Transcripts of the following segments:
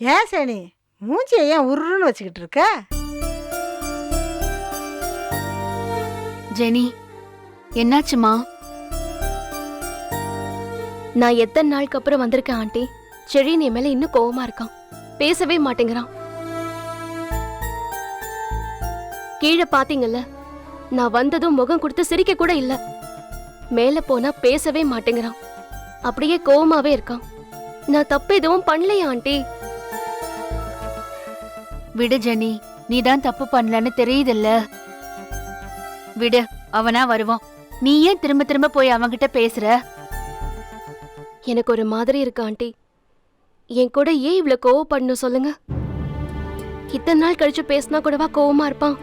ஏன் சனி மூஞ்சியை ஏன் உருன்னு வச்சுக்கிட்டு இருக்க? ஜெனி, என்னாச்சுமா? நான் எத்தனை நாளுக்கு அப்புறம் வந்திருக்கேன் ஆண்டி. செழின் என் மேல இன்னும் கோவமா இருக்கான். பேசவே மாட்டேங்கிறான். கீழே பாத்தீங்கல்ல, நான் வந்ததும் முகம் கொடுத்து சிரிக்க கூட இல்ல. மேல போனா பேசவே மாட்டேங்கிறான். அப்படியே கோவமாவே இருக்கான். நான் தப்பு எதுவும் பண்ணலையா ஆண்டி? விடு ஜெனி, நீதான் தப்பு பண்ணலன்னு தெரியுதுல்ல. விடு, அவனா வருவான். நீ ஏன் திரும்ப திரும்ப போய் அவன்கிட்ட பேசுற? எனக்கு ஒரு மாதிரி இருக்கு ஆண்டி. என் கூட ஏன் இவ்வளவு கோவப்படணும் சொல்லுங்க? இத்தனை நாள் கழிச்சு பேசினா கூடவா கோவமா இருப்பான்?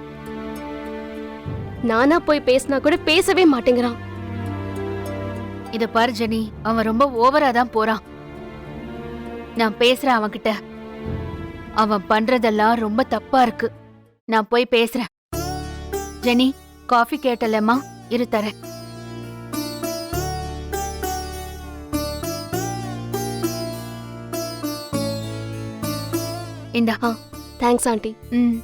நானா போய் பேசினா கூட பேசவே மாட்டேங்கிறான். இத பாரு ஜெனி, அவன் ரொம்ப ஓவரா தான் போறான். நான் பேசுறேன் அவன்கிட்ட. அவன் பண்றதெல்லாம் ரொம்ப தப்பா இருக்கு. நான் போய் பேசுறேன். ஜெனி, காஃபி கேட்டலம்மா, இரு தரேன். இந்தா. Thanks aunty. ம்.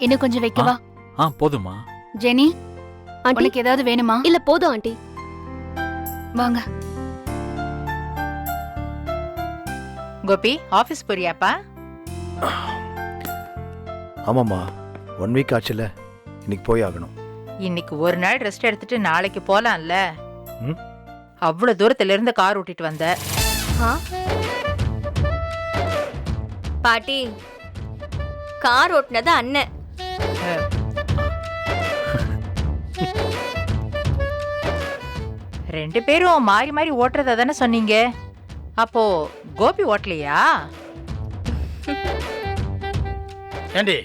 இன்னும் கொஞ்சம் வைக்கவா? போதுமா? ஜெனி, ஆண்டி, உனக்கு ஏதாவது வேணுமா? இல்ல போதும் ஆண்டி. வாங்க. கோபி, ஆபீஸ் போறியாப்பா? ஆமாம்மா, 1 வீக் ஆச்சுல, இன்னைக்கு போய் ஆகணும். இன்னைக்கு ஒரு நாள் ரெஸ்ட் எடுத்துட்டு நாளைக்கு போலாம்ல? ம்? அவ்வளவு தூரத்துல இருந்து கார் ஓட்டிட்டு வந்த. பாட்டி, கார் ஓட்டுனது அண்ணன். ரெண்டு பேரும் மாறி மாறி ஓட்டுறத தானே சொன்னீங்க. அப்போ கோபி ஓட்டலையா? ஏண்டி,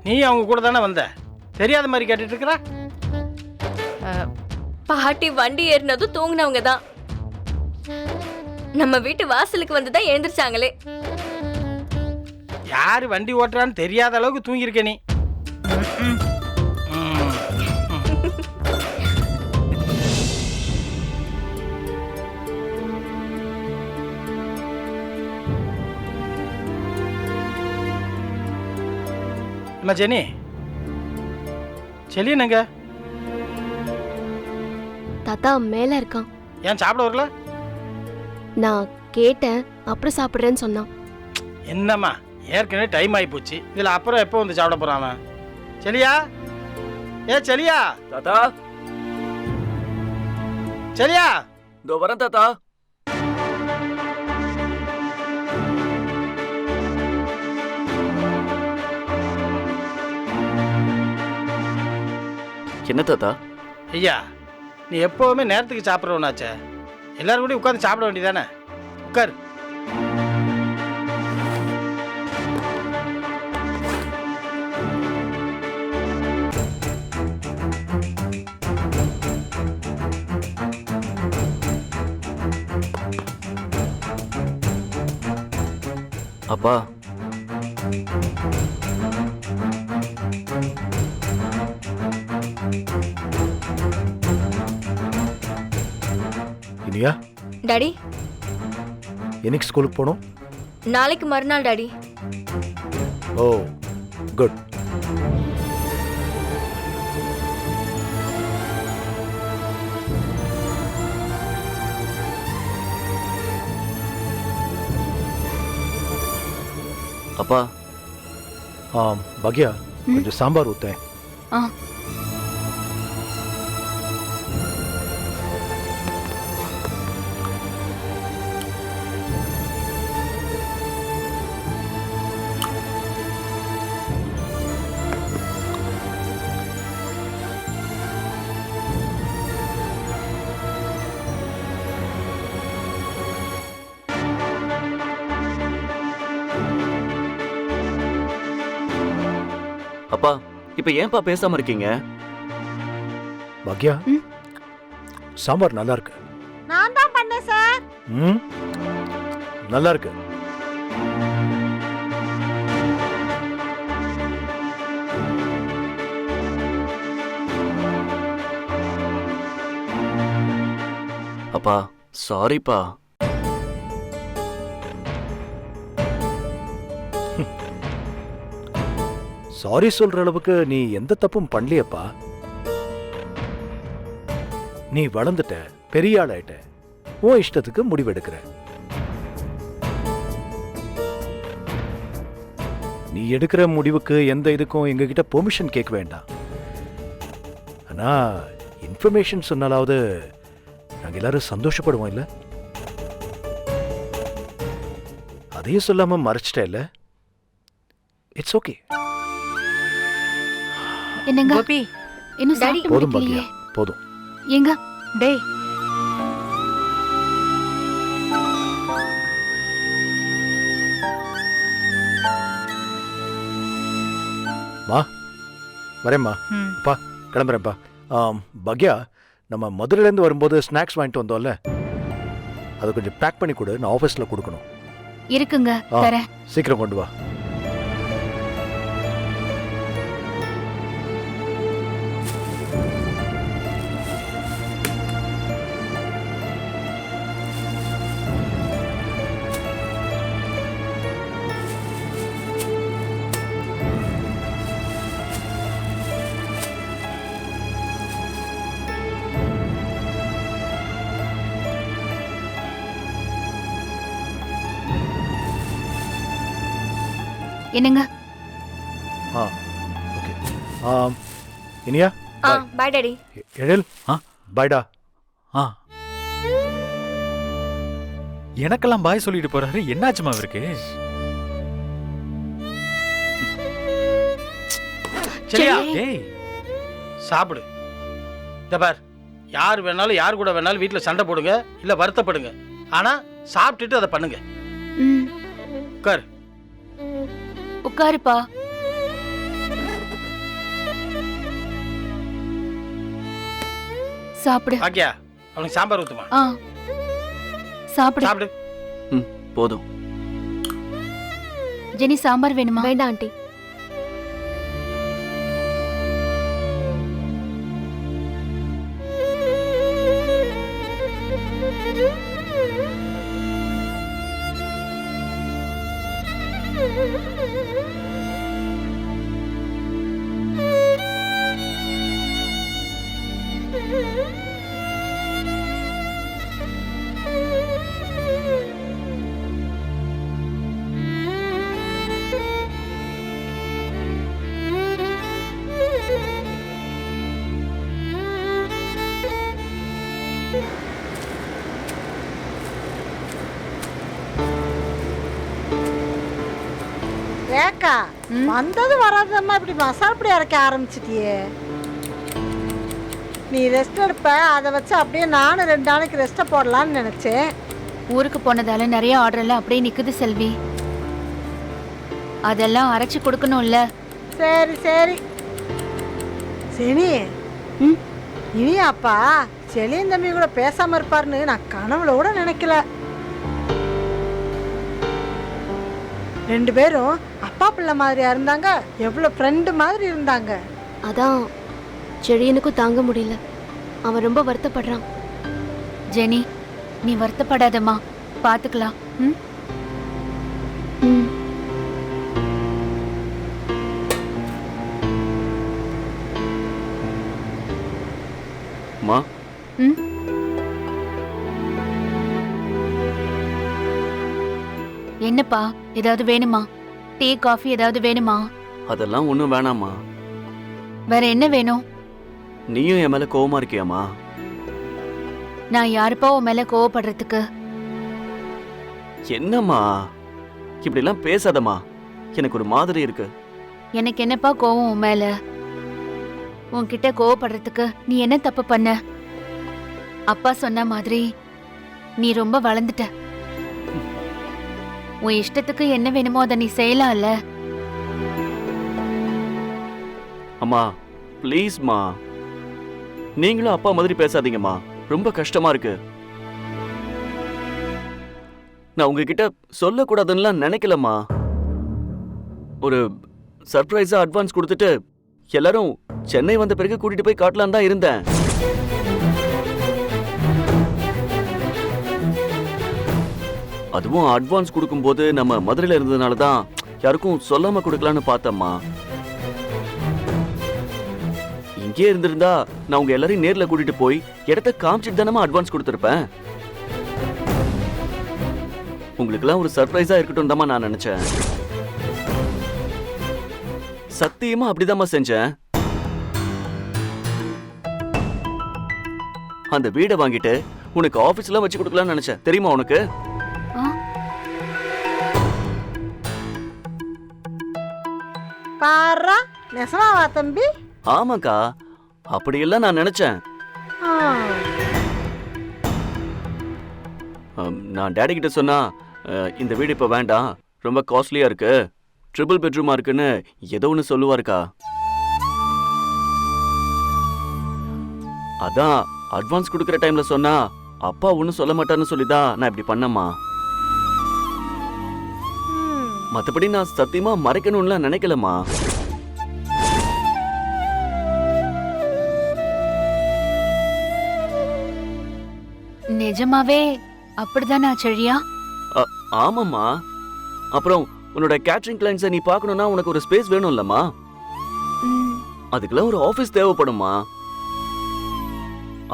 நீ அவங்க கூட தானே வந்த? தெரியாத மாதிரி கேட்டுட்டு இருக்கிற? பாட்டி வண்டி ஏறினதும் தூங்கினவங்க தான். நம்ம வீட்டு வாசலுக்கு வந்துதான் எழுந்திருச்சாங்களே. யாரு வண்டி ஓட்டுறான்னு தெரியாத அளவுக்கு தூங்கியிருக்க நீ. அம்மா ஜெனி, செல்லியனுங்க தாத்தா மேல இருக்கான். ஏன் சாப்பிட வரல? நான் கேட்டேன், அப்புறம் சாப்பிடுறேன்னு சொன்னான். என்னம்மா, ஏற்கனவே டைம் ஆகி போச்சு. இதுல அப்புறம் எப்போ வந்து சாப்பிட போறான் அவன்? செலியா, ஏ செலியா. தாத்தா, செலியா, இதோ வரேன் தாத்தா. என்ன தாத்தா? ஐயா, நீ எப்பவுமே நேரத்துக்கு சாப்பிட்றவனாச்சே. எல்லாரும் கூட உட்காந்து சாப்பிட வேண்டியதானே? உட்காரு. அப்பா, இனியா, டாடி, என்னைக்கு ஸ்கூலுக்கு போகணும்? நாளைக்கு மறுநாள் டாடி. ஓ, குட். அப்பா. பக்யா, கொஞ்சம் சாம்பார் ஊத்தேன். அப்பா இப்ப ஏன்பா பேசாம இருக்கீங்க? பாக்யா ம்? சாம்பார் நல்லா இருக்கு. நான் தான் பண்ணேன் சார். ம் நல்லா இருக்கு. அப்பா சாரிப்பா. சாரி சொல்ற அளவுக்கு நீ எந்த தப்பும் பண்ணலையப்பா. நீ வளர்ந்துட்ட, பெரிய ஆளாயிட்ட, உன் இஷ்டத்துக்கு முடிவெடுக்கிற. நீ எடுக்கிற முடிவுக்கு எந்த இதுக்கும் எங்ககிட்ட பெர்மிஷன் கேட்க வேண்டாம். ஆனா இன்ஃபர்மேஷன் சொன்னாலாவது நாங்க எல்லாரும் சந்தோஷப்படுவோம் இல்ல? அதையும் சொல்லாம மறைச்சிட்ட இல்ல? It's okay. என்னங்க கோபி இன்னும் டாடி. சாப்பிட்டு போதும் முடிக்கலையே. பாக்யா, போதும். எங்க டேய் மா வரேம்மா. ம். அப்பா கிளம்புறேன்ப்பா. பாக்யா, நம்ம மதுரையிலேருந்து வரும்போது ஸ்நாக்ஸ் வாங்கிட்டு வந்தோம்ல, அதை கொஞ்சம் பேக் பண்ணி கொடு, நான் ஆஃபீஸில் கொடுக்கணும். இருக்குங்க ஆ. தரேன். சீக்கிரம் கொண்டு வா. என்னங்க ஆ okay. Iniya bye daddy. Ezhil பாய்டா. ஆ எனக்கெல்லாம் பாய் சொல்லிட்டு போறாரு. என்னாச்சுமா அவருக்கு? சரியா? ஏய் சாப்பிடு. இந்த பார், யார் வேணாலும் யார் கூட வேணாலும் வீட்டில் சண்டை போடுங்க, இல்லை வருத்தப்படுங்க. ஆனால் சாப்பிட்டுட்டு அதை பண்ணுங்க. ம் உட்கார். உட்காருப்பா. சாப்பிடு. பாக்கியா, அவனுக்கு சாம்பார் ஊற்றுமா? ஆ சாப்பிடு. சாப்பிடு. போதும். ஜெனி சாம்பார் வேணுமா? வேண்டாம் ஆண்டி. ரேக்கா, ம்? வந்தது வராதம்மா இப்படி மசாலா பொடி அரைக்க ஆரம்பிச்சிட்டியே. நீ ரெஸ்ட் எடுப்ப, அதை வச்சு அப்படியே நானும் 2 நாளைக்கு ரெஸ்ட்டை போடலான்னு நினைச்சேன். ஊருக்கு போனதால நிறைய ஆர்டர் எல்லாம் அப்படியே நிக்குது செல்வி. அதெல்லாம் அரைச்சு கொடுக்கணும்ல. சரி சரி. சரி. ம்? இனி அப்பா செலியன் தம்பி கூட பேசாம இருப்பாருன்னு நான் கனவுல கூட நினைக்கல. 2 பேரும் அப்பா பிள்ளை மாதிரியா இருந்தாங்க, எவ்வளவு ஃப்ரெண்டு மாதிரி இருந்தாங்க. அதான் செழியனுக்கும் தாங்க முடியல. அவன் ரொம்ப வருத்தப்படுறான். ஜெனி, நீ வருத்தப்படாதம்மா, பாத்துக்கலாம். ம்? ம். மா ம்? என்னப்பா, ஏதாவது வேணுமா? டீ காஃபி ஏதாவது வேணுமா? அதெல்லாம் ஒண்ணும் வேணாமா. வேற என்ன வேணும்? நீயும் என் மேல கோவமா இருக்கியாமா? நான் யாருப்பா உன் மேல கோவப்படுறதுக்கு? என்னம்மா இப்படி எல்லாம் பேசாதம்மா, எனக்கு ஒரு மாதிரி இருக்கு. எனக்கு என்னப்பா கோவம் உன் மேல? உன்கிட்ட கோவப்படுறதுக்கு நீ என்ன தப்பு பண்ண? அப்பா சொன்ன மாதிரி நீ ரொம்ப வளர்ந்துட்ட. உன் இஷ்டத்துக்கு என்ன வேணுமோ அதை நீ செய்யலாம்ல. அம்மா ப்ளீஸ்மா, நீங்களும் அப்பா மாதிரி பேசாதீங்கம்மா, ரொம்ப கஷ்டமா இருக்கு. நான் உங்ககிட்ட சொல்லக்கூடாதுன்னுலாம் நினைக்கலம்மா. ஒரு சர்ப்ரைஸா அட்வான்ஸ் கொடுத்துட்டு எல்லாரும் சென்னை வந்த பிறகு கூட்டிட்டு போய் காட்டலாம் தான் இருந்தேன். அதுவும் அட்வான்ஸ் கொடுக்கும்போது நம்ம மதுரையில இருந்ததுனால தான் யாருக்கும் சொல்லாம கொடுக்கலான்னு பார்த்தம்மா. இங்கே இருந்திருந்தா நான் உங்க எல்லாரையும் நேர்ல கூட்டிட்டு போய் இடத்த காமிச்சிட்டு தானமா அட்வான்ஸ் கொடுத்துருப்பேன். உங்களுக்கெல்லாம் ஒரு சர்ப்ரைஸா இருக்கட்டும் தாம்மா நான் நினைச்சேன். சத்தியமா அப்படிதாம்மா செஞ்சேன். அந்த வீடை வாங்கிட்டு உனக்கு ஆபீஸ்ல வச்சு கொடுக்கலாம்னு நினைச்சேன், தெரியுமா உனக்கு? பாரா, நெசமாவா தம்பி? ஆமாக்கா, அப்படியெல்லாம் நான் நினைச்சேன். ஆ, நான் டேடி கிட்ட சொன்னா இந்த வீடு இப்ப வேண்டாம், ரொம்ப காஸ்ட்லியா இருக்கு, ட்ரிபிள் பெட்ரூமா இருக்குன்னு ஏதோ ஒன்று சொல்லுவாருக்கா. அதான் அட்வான்ஸ் கொடுக்குற டைம்ல சொன்னா அப்பா ஒன்றும் சொல்ல மாட்டான்னு சொல்லிதான் நான் இப்படி பண்ணம்மா. ம். மத்தபடி நான் சத்தியமா மறைக்கணும்லாம் நினைக்கலம்மா. நிஜமாவே அப்படிதானா செழியா? ஆமாம்மா. அப்புறம் உன்னோட கேட்டரிங் கிளைண்ட்ஸை நீ பார்க்கணும்னா உனக்கு ஒரு ஸ்பேஸ் வேணும்லம்மா. ம், அதுக்கெல்லாம் ஒரு ஆபீஸ் தேவைப்படுமா.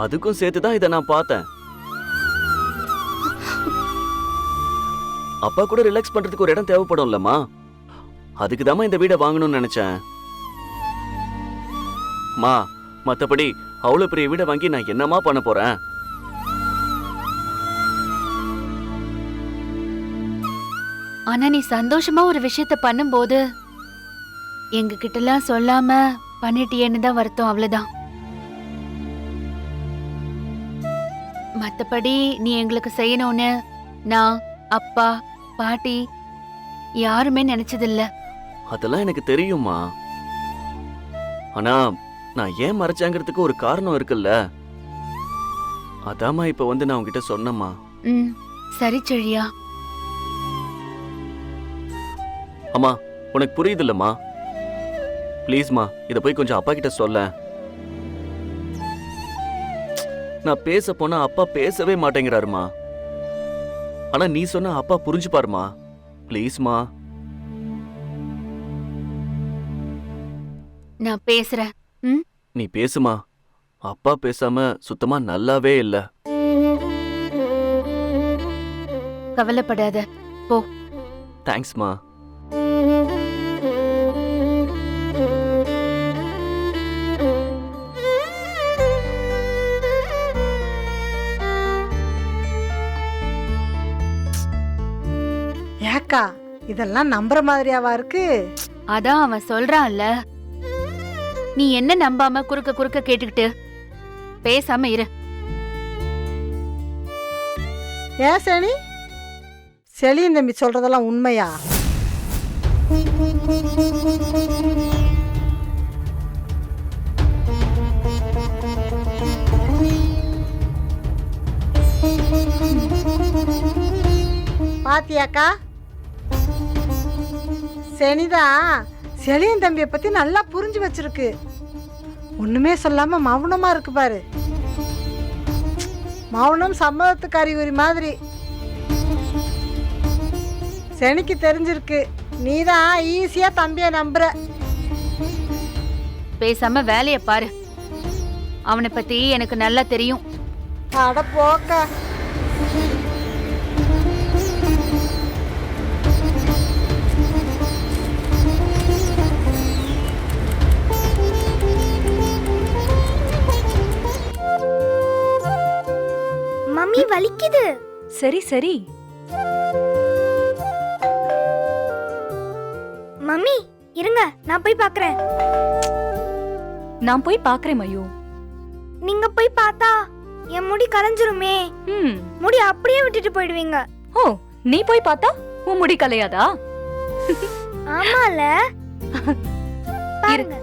அதுக்கும் சேர்த்து தான் இதை நான் பார்த்தேன். அப்பா கூட ரிலாக்ஸ் பண்றதுக்கு ஒரு இடம் தேவைப்படும்லம்மா. அதுக்கு தான் இந்த வீடை வாங்கணும்னு நினைச்சேன். மா, மத்தபடி அவ்வளவு பெரிய வீடை வாங்கி நான் என்னமா பண்ண போறேன்? ஆனா நீ சந்தோஷமா ஒரு விஷயத்த பண்ணும்போது எங்க கிட்டலாம் சொல்லாம பண்ணிட்டியேன்னு தான் வருத்தம், அவ்வளவுதான். மத்தபடி நீ எங்களுக்கு செய்யணும்னு நான், அப்பா, பாட்டி யாருமே நினைச்சதில்ல. அதெல்லாம் எனக்கு தெரியுமா. ஆனா நான் ஏன் மறைச்சாங்கிறதுக்கு ஒரு காரணம் இருக்குல்ல. அதாம்மா இப்ப வந்து நான் உங்ககிட்ட சொன்னம்மா. ம், சரி செழியா. அம்மா, உனக்கு புரியுதுல்லம்மா? ப்ளீஸ்மா, இதை போய் கொஞ்சம் அப்பா கிட்ட சொல்ல. நான் பேச போனா அப்பா பேசவே மாட்டேங்கிறாருமா. ஆனா நீ சொன்ன அப்பா புரிஞ்சுப்பாருமா. ப்ளீஸ்மா. நான் பேசுறேன். ம், நீ பேசுமா. அப்பா பேசாம சுத்தமா நல்லாவே இல்ல. கவலைப்படாத, போ. தேங்க்ஸ்மா. ஏக்கா, இதெல்லாம் நம்புற மாதிரியாவா இருக்கு? அதான் அவன் சொல்றான்ல, நீ என்ன நம்பாம குறுக்க குறுக்க கேட்டுக்கிட்டு பேசாம இரு. ஏன் சனி, செலியன் தம்பி சொல்றதெல்லாம் உண்மையா? பாத்தியாக்கா, சனிதான் செலியன் தம்பியை பத்தி நல்லா புரிஞ்சு வச்சிருக்கு. ஒண்ணுமே சொல்லாம மௌனமா இருக்கு பாரு. மௌனம் சம்மதத்துக்கு அறிகுறி மாதிரி. செனிக்கு தெரிஞ்சிருக்கு, நீதான் ஈஸியா தம்பிய நம்புற. பேசாம வேலைய பாரு. அவனை பத்தி எனக்கு நல்லா தெரியும். அட போக்கா. மம்மி வலிக்குது. சரி சரி. மம்மி இருங்க, நான் போய் பார்க்கறேன். நான் போய் பார்க்கறேன் மயூ. நீங்க போய் பார்த்தா என் முடி கலைஞ்சிருமே. ம். முடி அப்படியே விட்டுட்டு போயிடுவீங்க. ஓ, நீ போய் பார்த்தா உன் முடி கலையாதா? ஆமால பாருங்க.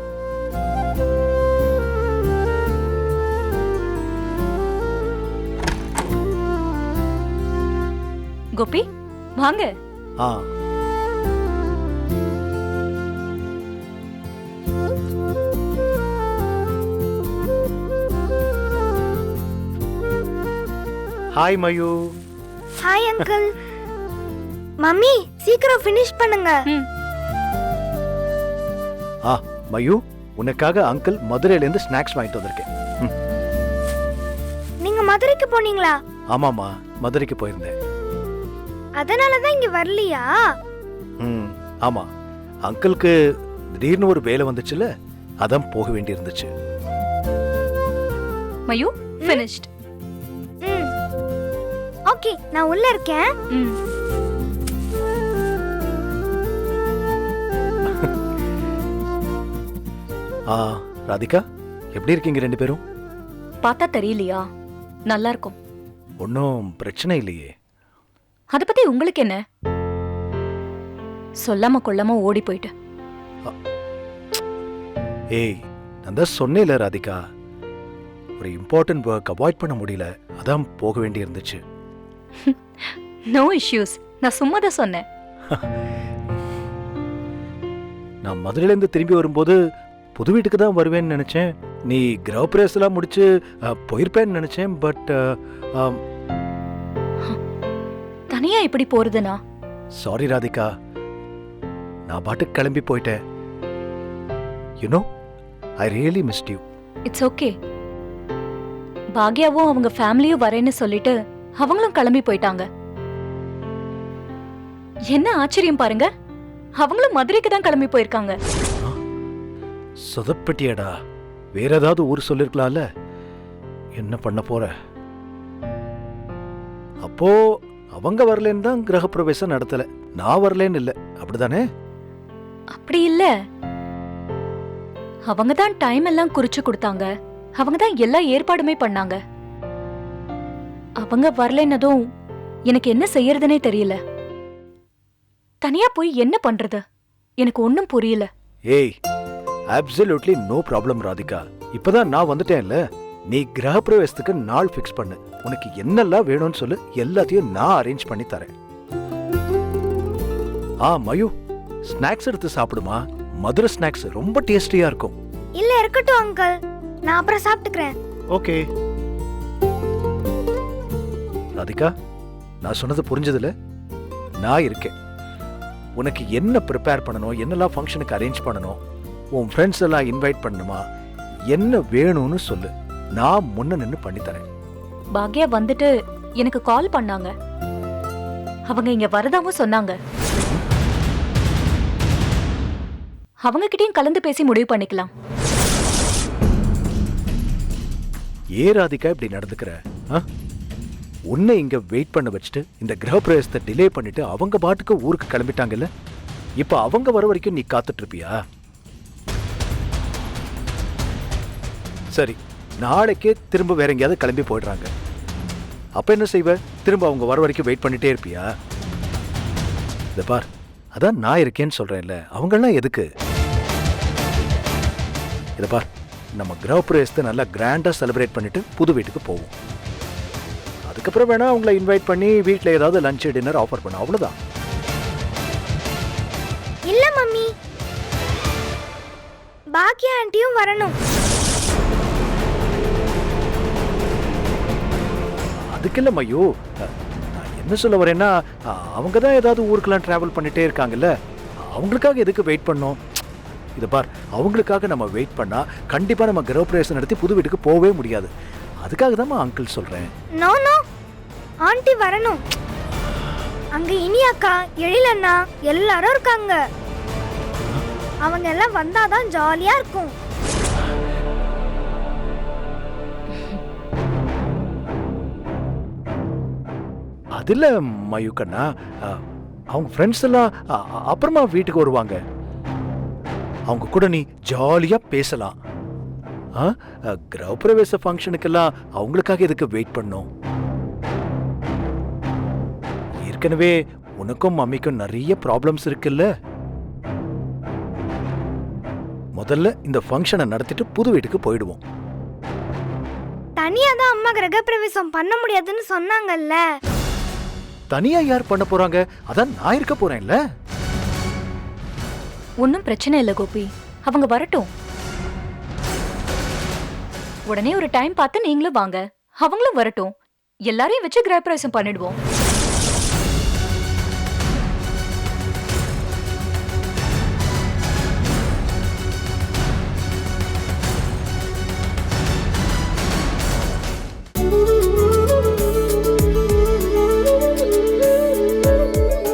கோபி வாங்க. ஆ hi Mayu. Hi uncle. Mummy சீக்கிரம் ஃபினிஷ் பண்ணுங்க. ஆ மயூ, உனக்காக அங்கிள் மதுரையிலேருந்து ஸ்நாக்ஸ் வாங்கிட்டு வந்திருக்கேன். நீங்க மதுரைக்கு போனீங்களா? ஆமாம்மா, மதுரைக்கு போயிருந்தேன். அதனால தான் இங்க வரலையா? ம் ஆமா, அங்கிளுக்கு திடீர்னு ஒரு வேலை வந்துச்சுல, அதான் போக வேண்டி இருந்துச்சு. மயூ finished. ஓகே, நான் உள்ள இருக்கேன். ஆ ராதிகா, எப்படி இருக்கீங்க ரெண்டு பேரும்? பார்த்தா தெரியலையா? நல்லா இருக்கும். ஒன்றும் பிரச்சனை இல்லையே. அத பத்தி உங்களுக்கு என்ன? சொல்லாம கொள்ளாம ஓடி போயிட்டு. ஏய், நான் தான் சொன்னேன்ல ராதிகா, ஒரு இம்பார்ட்டன்ட் ஒர்க் அவாய்ட் பண்ண முடியல, அதான் போக வேண்டி இருந்துச்சு. No issues. நான் சும்மா தான் சொன்னேன். நான் மதுரையிலேருந்து திரும்பி வரும்போது புது வீட்டுக்கு தான் வருவேன்னு நினைச்சேன். நீ கிரகப்பிரவேசம் எல்லாம் முடிச்சு போயிருப்பேன்னு நினைச்சேன். பட் தனியா எப்படி போறதுனா? சாரி ராதிகா, நான் பாட்டுக்கு கிளம்பி போயிட்டேன். You know, I really missed you. It's okay. பாக்யாவும் அவங்க ஃபேமிலியும் வரேன்னு சொல்லிட்டு அவங்களும் கிளம்பி போயிட்டாங்க. என்ன ஆச்சரியம் பாருங்க, அவங்களும் மதுரைக்கு தான் கிளம்பி போயிருக்காங்க. சொதப்பட்டியடா, வேற ஏதாவது ஊர் சொல்லிருக்கலாம்ல. என்ன பண்ண போற? அப்போ அவங்க வரலன்னு தான் கிரகப்பிரவேசம் நடத்தல, நான் வரலன்னு இல்ல, அப்படிதானே? அப்படி இல்ல, அவங்க தான் டைம் எல்லாம் குறிச்சு கொடுத்தாங்க. அவங்க தான் எல்லா ஏற்பாடுமே பண்ணாங்க. அவங்க வரலன்னதும் எனக்கு என்ன செய்யறதுனே தெரியல. தனியா போய் என்ன பண்றது எனக்கு ஒன்னும் புரியல. ஏய், அப்சல்யூட்லி நோ ப்ராப்ளம் ராதிகா. இப்பதான் நான் வந்துட்டேன்ல, நீ கிரகப்பிரவேசத்துக்கு நாள் ஃபிக்ஸ் பண்ணு. உனக்கு என்னெல்லாம் வேணும்னு சொல்லு, எல்லாத்தையும் நான் அரேஞ்ச் பண்ணி தரேன். ஆ மயூ, ஸ்நாக்ஸ் எடுத்து சாப்பிடுமா. மதுரை ஸ்நாக்ஸ் ரொம்ப டேஸ்டியா இருக்கும். இல்ல இருக்கட்டும் அங்கிள், நான் அப்புறம் சாப்பிட்டுக்கிறேன். ஓகே ராதிகா, நான் சொன்னது புரிஞ்சதுல? நான் இருக்கேன். உனக்கு என்ன ப்ரிப்பேர் பண்ணணும், என்னெல்லாம் ஃபங்க்ஷனுக்கு அரேஞ்ச் பண்ணணும், உன் ஃப்ரெண்ட்ஸ் எல்லாம் இன்வைட் பண்ணணுமா, என்ன வேணும்னு சொல்லு, நான் முன்ன நின்று பண்ணி தரேன். பாக்யா வந்துட்டு எனக்கு கால் பண்ணாங்க. அவங்க இங்க வரதாவும் சொன்னாங்க. அவங்க கிட்டயும் கலந்து பேசி முடிவு பண்ணிக்கலாம். ஏ ராதிகா இப்படி நடந்துக்கிற? உன்னை இங்க வெயிட் பண்ண வச்சுட்டு இந்த கிரகப்பிரவேசத்தை டிலே பண்ணிட்டு அவங்க பாட்டுக்கு ஊருக்கு கிளம்பிட்டாங்கல்ல, இப்ப அவங்க வர வரைக்கும் நீ காத்துட்டு இருப்பியா? சரி, நாளைக்கே திரும்ப வேற எங்கேயாவது கிளம்பி போயிடுறாங்க, அப்ப என்ன செய்வ? திரும்ப அவங்க வர வரைக்கும் வெயிட் பண்ணிட்டே இருப்பியா? இத பார், அதான் நான் இருக்கேன்னு சொல்றேன்ல, அவங்கெல்லாம் எதுக்கு? இத பார், நம்ம கிரகப்பிரவேசத்தை நல்லா கிராண்டா செலிப்ரேட் பண்ணிட்டு புது வீட்டுக்கு போவோம். அதுக்கப்புறம் வேணா அவங்கள இன்வைட் பண்ணி வீட்டில் ஏதாவது லஞ்ச் டின்னர் ஆஃபர் பண்ண, அவ்வளவுதான். இல்ல மம்மி, பாக்யா ஆண்டியும் வரணும். அதுக்கு இல்ல மயூ, நான் என்ன சொல்ல வரேன்னா, அவங்க தான் ஏதாவது ஊருக்கெல்லாம் டிராவல் பண்ணிட்டே இருக்காங்கல்ல, அவங்களுக்காக எதுக்கு வெயிட் பண்ணோம்? இதை பார், அவங்களுக்காக நம்ம வெயிட் பண்ணா கண்டிப்பா நம்ம கிரகப்பிரவேசம் நடத்தி புது வீட்டுக்கு போகவே முடியாது. அதுக்காக தான் அங்கிள் சொல்றேன். நோ நோ, ஆண்டி வரணும். அங்க இனி அக்கா, எழிலண்ணா எல்லாரும் இருக்காங்க. அவங்க எல்லாம் வந்தாதான் ஜாலியா இருக்கும். அதுல மயூக்கண்ணா, அவங்க ஃப்ரெண்ட்ஸ் எல்லாம் அப்புறமா வீட்டுக்கு வருவாங்க, அவங்க கூட நீ ஜாலியா பேசலாம். கிரகப்பிரவேச ஃபங்க்ஷனுக்கெல்லாம் அவங்களுக்காக எதுக்கு வெயிட் பண்ணும்? ஏற்கனவே உனக்கும் மம்மிக்கும் நிறைய ப்ராப்ளம்ஸ் இருக்குல்ல. முதல்ல இந்த ஃபங்க்ஷனை நடத்திட்டு புது வீட்டுக்கு போயிடுவோம். தனியா தான் அம்மா கிரகப்பிரவேசம் பண்ண முடியாதுன்னு சொன்னாங்கல்ல, தனியா யார் பண்ண போறாங்க? அதான் நான் இருக்க போறேன்ல. ஒன்னும் பிரச்சனை இல்ல கோபி, அவங்க வரட்டும். உடனே ஒரு டைம் பார்த்து நீங்களும் வாங்க, அவங்களும் வரட்டும். எல்லாரையும் வச்சு கிரகப்பிரவேசம் பண்ணிடுவோம்.